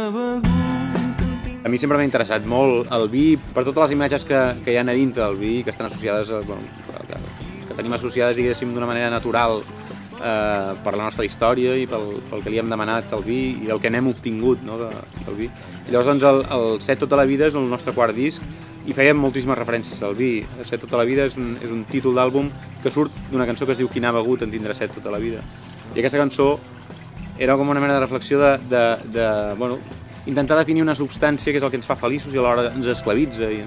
A mi sempre m'ha interessat molt el vi per totes les imatges que hi ha a dintre del vi, que estan associades, que tenim associades, diguéssim, d'una manera natural per la nostra història i pel que li hem demanat al vi i el que n'hem obtingut del vi. I llavors, doncs, el Set tota la vida és el nostre quart disc i fèiem moltíssimes referències al vi. El Set tota la vida és un títol d'àlbum que surt d'una cançó que es diu Qui n'ha begut en tindrà set tota la vida. I aquesta cançó era com una mena de reflexió intentar definir una substància que és el que ens fa feliços i alhora ens esclavitza i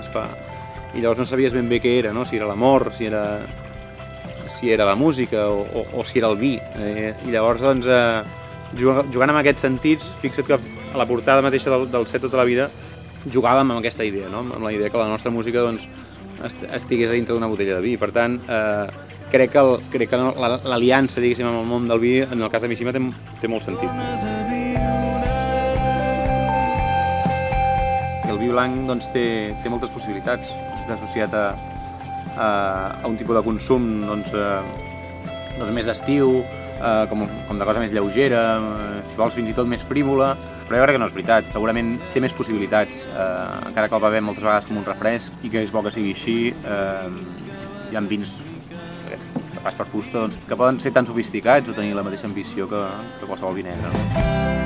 llavors no sabies ben bé què era, no? Si era l'amor, si era la música o si era el vi. I llavors, doncs, jugant amb aquests sentits, fixa't que a la portada mateixa del Set tota la vida jugàvem amb aquesta idea, no? Amb la idea que la nostra música doncs, estigués a dintre d'una botella de vi. Per tant, crec que l'aliança, diguéssim, amb el món del vi, en el cas de Mishima, té molt sentit. El vi blanc doncs, té moltes possibilitats. Està associat a un tipus de consum doncs, més d'estiu, com de cosa més lleugera, si vols fins i tot més frívola, però jo crec que no és veritat. Segurament té més possibilitats, encara que el bevem moltes vegades com un refresc i que és bo que sigui així. Hi ha vins que pas per fusta, doncs, que poden ser tan sofisticats o tenir la mateixa ambició que qualsevol vi negre. No?